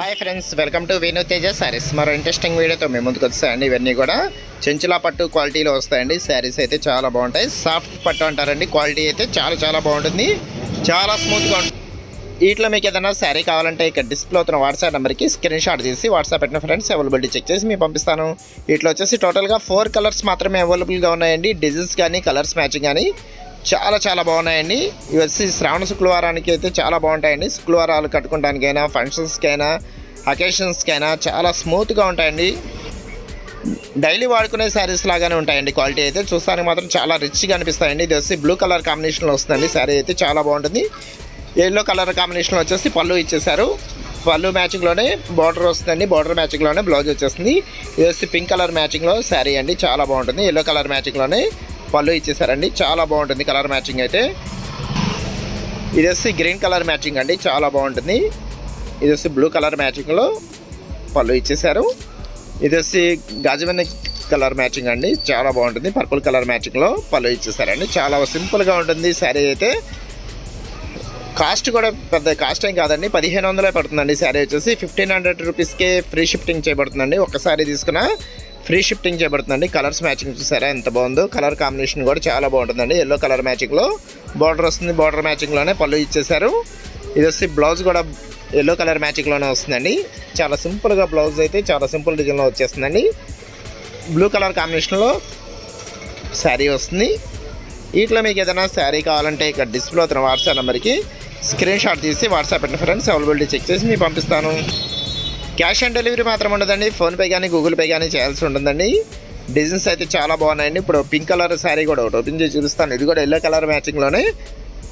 Hi friends, welcome to Venu Teja saris. మరో interesting వీడియోతో మేము ముందుకు వస్తాయండి. ఇవన్నీ కూడా చెంచులా పట్టు క్వాలిటీలో వస్తాయండి. శారీస్ అయితే చాలా బాగుంటాయి. సాఫ్ట్ పట్టు అంటారండి. క్వాలిటీ అయితే చాలా బాగుంటుంది, చాలా స్మూత్గా ఉంటుంది. వీటిలో మీకు ఏదైనా శారీ కావాలంటే ఇక్కడ డిస్ప్లే అవుతున్న వాట్సాప్ నెంబర్కి స్క్రీన్ షాట్ తీసి వాట్సాప్ పెట్టిన ఫ్రెండ్స్ అవైలబిలిటీ చెక్ చేసి మీకు పంపిస్తాను. వీటిలో వచ్చేసి టోటల్గా 4 కలర్స్ మాత్రమే అవైలబుల్గా ఉన్నాయండి. డిజైన్స్ కానీ కలర్స్ మ్యాచింగ్ కానీ చాలా బాగున్నాయండి. ఇవి వచ్చి శ్రావణ శుక్రవారానికి అయితే చాలా బాగుంటాయండి. శుక్రవారాలు కట్టుకోవడానికైనా, ఫంక్షన్స్కైనా, అకేషన్స్కైనా చాలా స్మూత్గా ఉంటాయండి. డైలీ వాడుకునే శారీస్ లాగానే ఉంటాయండి. క్వాలిటీ అయితే చూస్తానికి మాత్రం చాలా రిచ్గా అనిపిస్తాయండి. ఇది వచ్చి బ్లూ కలర్ కాంబినేషన్లో వస్తుందండి. శారీ అయితే చాలా బాగుంటుంది. ఎల్లో కలర్ కాంబినేషన్లో వచ్చేసి పళ్ళు ఇచ్చేసారు. పళ్ళు మ్యాచింగ్లోనే బార్డర్ వస్తుందండి. బార్డర్ మ్యాచింగ్లోనే బ్లౌజ్ వచ్చేస్తుంది. ఇది వచ్చి పింక్ కలర్ మ్యాచింగ్లో శారీ అండి. చాలా బాగుంటుంది. ఎల్లో కలర్ మ్యాచింగ్లోనే పళ్ళు ఇచ్చేసారండి. చాలా బాగుంటుంది కలర్ మ్యాచింగ్ అయితే. ఇది వచ్చి గ్రీన్ కలర్ మ్యాచింగ్ అండి. చాలా బాగుంటుంది. ఇది వచ్చి బ్లూ కలర్ మ్యాచింగ్లో పళ్ళు ఇచ్చేసారు. ఇది వచ్చి గాజువెన్ కలర్ మ్యాచింగ్ అండి. చాలా బాగుంటుంది. పర్పుల్ కలర్ మ్యాచింగ్లో పళ్ళు ఇచ్చేసారండి. చాలా సింపుల్గా ఉంటుంది శారీ అయితే. కాస్ట్ కూడా పెద్ద కాస్ట్ ఏం కాదండి. 1500 పడుతుందండి. శారీ వచ్చేసి 1500 రూపీస్కే ఫ్రీ షిఫ్టింగ్ చేయబడుతుందండి. ఒక్కసారి తీసుకున్న ఫ్రీ షిఫ్టింగ్ చేయబడుతుందండి. కలర్స్ మ్యాచింగ్ చూసారా ఎంత బాగుందో. కలర్ కాంబినేషన్ కూడా చాలా బాగుంటుందండి. ఎల్లో కలర్ మ్యాచింగ్లో బార్డర్ వస్తుంది. బార్డర్ మ్యాచింగ్లోనే పళ్ళు ఇచ్చేసారు. ఇది వచ్చి బ్లౌజ్ కూడా ఎల్లో కలర్ మ్యాచింగ్లోనే వస్తుందండి. చాలా సింపుల్గా బ్లౌజ్ అయితే చాలా సింపుల్ డిజైన్లో వచ్చేస్తుందండి. బ్లూ కలర్ కాంబినేషన్లో శారీ వస్తుంది. వీటిలో మీకు ఏదైనా శారీ కావాలంటే ఇక్కడ డిస్ప్లే అవుతున్న వాట్సాప్ నెంబర్కి స్క్రీన్ షాట్ తీసి వాట్సాప్ పెట్టిన ఫ్రెండ్స్ అవైలబిలిటీ చెక్ చేసి మీకు పంపిస్తాను. క్యాష్ ఆన్ డెలివరీ మాత్రం ఉండదండి. ఫోన్పే కానీ గూగుల్ పే కానీ చేయాల్సి ఉంటుందండి. డిజైన్స్ అయితే చాలా బాగున్నాయండి. ఇప్పుడు పింక్ కలర్ శారీ కూడా ఒకటి ఓపెన్ చేసి చూపిస్తాను. ఇది కూడా ఎల్లో కలర్ మ్యాచింగ్లోనే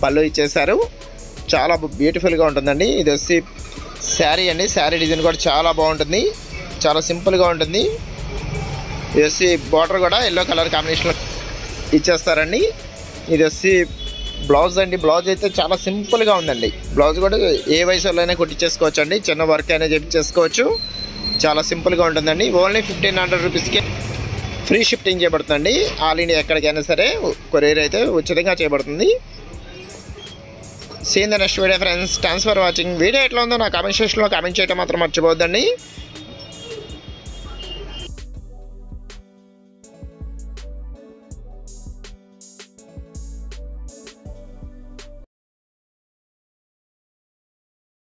పళ్ళు ఇచ్చేసారు. చాలా బ్యూటిఫుల్గా ఉంటుందండి. ఇది వచ్చి శారీ అండి. శారీ డిజైన్ కూడా చాలా బాగుంటుంది. చాలా సింపుల్గా ఉంటుంది. ఇది వచ్చి బార్డర్ కూడా ఎల్లో కలర్ కాంబినేషన్లో ఇచ్చేస్తారండి. ఇది వచ్చి బ్లౌజ్ అండి. బ్లౌజ్ అయితే చాలా సింపుల్గా ఉందండి. బ్లౌజ్ కూడా ఏ వయసులోనే కుట్టించేసుకోవచ్చు అండి. చిన్న వర్క్ అయినా చేయించేసుకోవచ్చు. చాలా సింపుల్గా ఉంటుందండి. ఓన్లీ 1500 రూపీస్కి ఫ్రీ షిఫ్టింగ్ చేయబడుతుందండి. ఆల్ ఇండియా ఎక్కడికైనా సరే కొరియర్ అయితే ఉచితంగా చేయబడుతుంది. See in the next video friends. Thanks for watching. Video ఎట్లా ఉందో నా కామెంట్ సెక్షన్లో కామెంట్ చేయడం మాత్రం మర్చిపోవద్దండి.